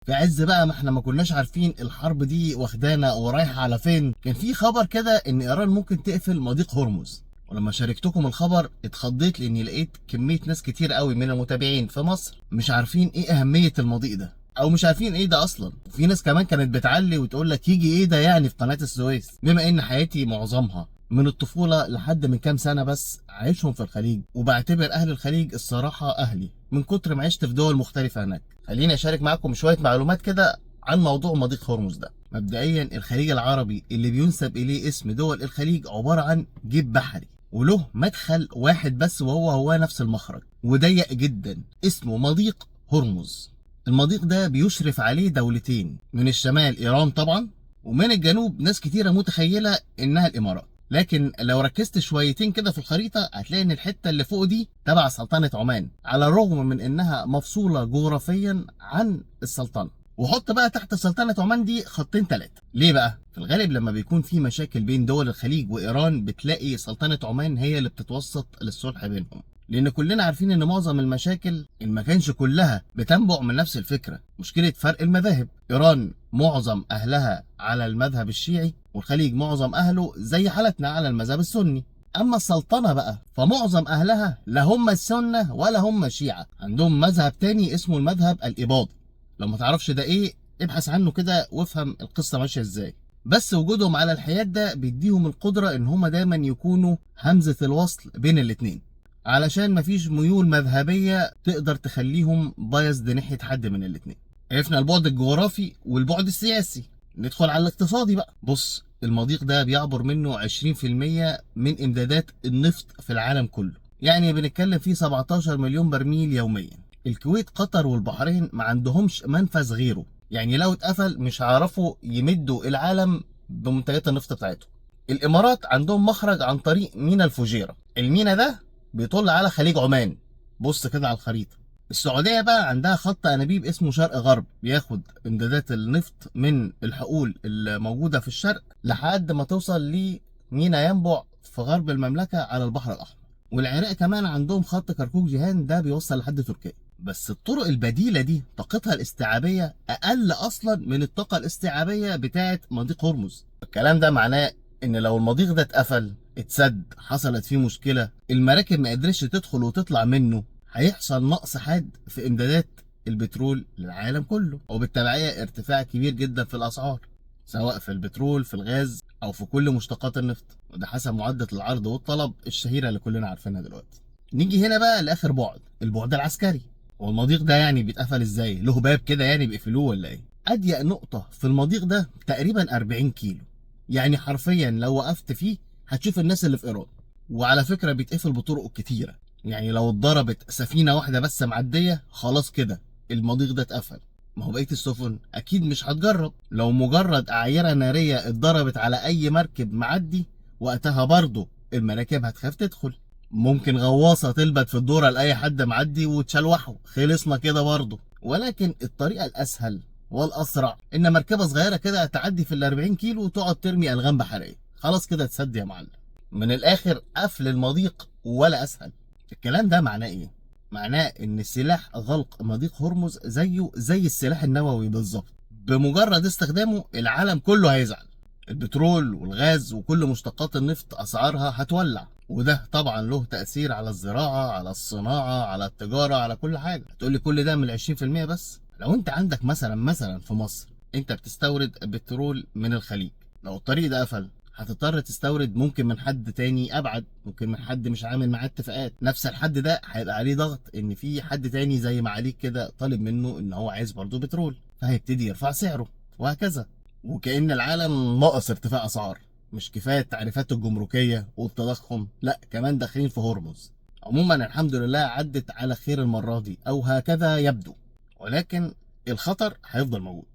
في عز بقى ما احنا ما كناش عارفين الحرب دي واخدانا ورايحه على فين، كان في خبر كده ان ايران ممكن تقفل مضيق هرمز. ولما شاركتكم الخبر اتخضيت لاني لقيت كميه ناس كتير قوي من المتابعين في مصر مش عارفين ايه اهميه المضيق ده، او مش عارفين ايه ده اصلا. وفي ناس كمان كانت بتعلي وتقول لك يجي ايه ده يعني في قناه السويس، بما ان حياتي معظمها من الطفوله لحد من كام سنه بس عايشهم في الخليج، وبعتبر اهل الخليج الصراحه اهلي من كتر ما عشت في دول مختلفه هناك. خليني اشارك معاكم شويه معلومات كده عن موضوع مضيق هرمز ده. مبدئيا الخليج العربي اللي بينسب اليه اسم دول الخليج عباره عن جيب بحري، وله مدخل واحد بس وهو نفس المخرج، وضيق جدا، اسمه مضيق هرمز. المضيق ده بيشرف عليه دولتين، من الشمال ايران طبعا، ومن الجنوب ناس كتيره متخيله انها الامارات. لكن لو ركزت شويتين كده في الخريطه هتلاقي ان الحته اللي فوق دي تبع سلطنه عمان، على الرغم من انها مفصوله جغرافيا عن السلطنه. وحط بقى تحت سلطنه عمان دي خطين ثلاثه. ليه بقى؟ في الغالب لما بيكون في مشاكل بين دول الخليج وايران بتلاقي سلطنه عمان هي اللي بتتوسط للصلح بينهم، لان كلنا عارفين ان معظم المشاكل ان ما كانش كلها بتنبع من نفس الفكره، مشكله فرق المذاهب. ايران معظم اهلها على المذهب الشيعي، والخليج معظم اهله زي حالتنا على المذهب السني. اما السلطنه بقى فمعظم اهلها لا هم السنه ولا هم الشيعه، عندهم مذهب تاني اسمه المذهب الاباضي. لو ما تعرفش ده ايه ابحث عنه كده وافهم القصه ماشيه ازاي. بس وجودهم على الحياد ده بيديهم القدره ان هم دايما يكونوا همزه الوصل بين الاتنين، علشان مفيش ميول مذهبيه تقدر تخليهم بايظ ناحيه حد من الاتنين. عرفنا البعد الجغرافي والبعد السياسي، ندخل على الاقتصادي بقى. بص، المضيق ده بيعبر منه 20% من امدادات النفط في العالم كله، يعني بنتكلم فيه 17 مليون برميل يوميا. الكويت قطر والبحرين ما عندهمش منفذ غيره، يعني لو اتقفل مش هيعرفوا يمدوا العالم بمنتجات النفط بتاعتهم. الامارات عندهم مخرج عن طريق ميناء الفجيره، الميناء ده بيطل على خليج عمان. بص كده على الخريطه. السعوديه بقى عندها خط انابيب اسمه شرق غرب، بياخد امدادات النفط من الحقول الموجوده في الشرق لحد ما توصل لميناء ينبع في غرب المملكه على البحر الاحمر. والعراق كمان عندهم خط كركوك جيهان ده بيوصل لحد تركيا. بس الطرق البديله دي طاقتها الاستيعابيه اقل اصلا من الطاقه الاستيعابيه بتاعه مضيق هرمز. الكلام ده معناه ان لو المضيق ده اتقفل، اتسد، حصلت فيه مشكله، المراكب ما قدرتش تدخل وتطلع منه، هيحصل نقص حاد في امدادات البترول للعالم كله، وبالتبعيه ارتفاع كبير جدا في الاسعار، سواء في البترول، في الغاز، او في كل مشتقات النفط، وده حسب معادله العرض والطلب الشهيره اللي كلنا عارفينها دلوقتي. نيجي هنا بقى لاخر بعد، البعد العسكري. والمضيق ده يعني بيتقفل ازاي؟ له باب كده يعني بيقفلوه ولا ايه؟ اضيق نقطه في المضيق ده تقريبا 40 كيلو، يعني حرفيا لو وقفت فيه هتشوف الناس اللي في ايران. وعلى فكره بيتقفل بطرق كتيره، يعني لو اتضربت سفينه واحده بس معديه خلاص كده المضيق ده اتقفل. ما هو بقيه السفن اكيد مش هتجرب. لو مجرد اعيره ناريه اتضربت على اي مركب معدي وقتها برضه المراكب هتخاف تدخل. ممكن غواصه تلبت في الدوره لاي حد معدي وتشلوحه، خلصنا كده برضه. ولكن الطريقه الاسهل والاسرع ان مركبه صغيره كده تعدي في ال 40 كيلو وتقعد ترمي الغام بحريه، خلاص كده تسد يا معلم. من الاخر قفل المضيق ولا اسهل. الكلام ده معناه ايه؟ معناه ان سلاح غلق مضيق هرمز زيه زي السلاح النووي بالظبط، بمجرد استخدامه العالم كله هيزعل. البترول والغاز وكل مشتقات النفط اسعارها هتولع، وده طبعا له تأثير على الزراعة، على الصناعة، على التجارة، على كل حاجة. هتقولي كل ده من 20% بس؟ لو انت عندك مثلا في مصر انت بتستورد بترول من الخليج، لو الطريق ده قفل هتضطر تستورد ممكن من حد تاني ابعد، ممكن من حد مش عامل معاه اتفاقات. نفس الحد ده هيبقى عليه ضغط ان في حد تاني زي ما عليك كده طالب منه ان هو عايز برضه بترول، فهيبتدي يرفع سعره، وهكذا. وكأن العالم ناقص ارتفاع اسعار. مش كفايه التعريفات الجمركيه والتضخم، لا كمان داخلين في هرمز. عموما الحمد لله عدت على خير المره دي، او هكذا يبدو، ولكن الخطر هيفضل موجود.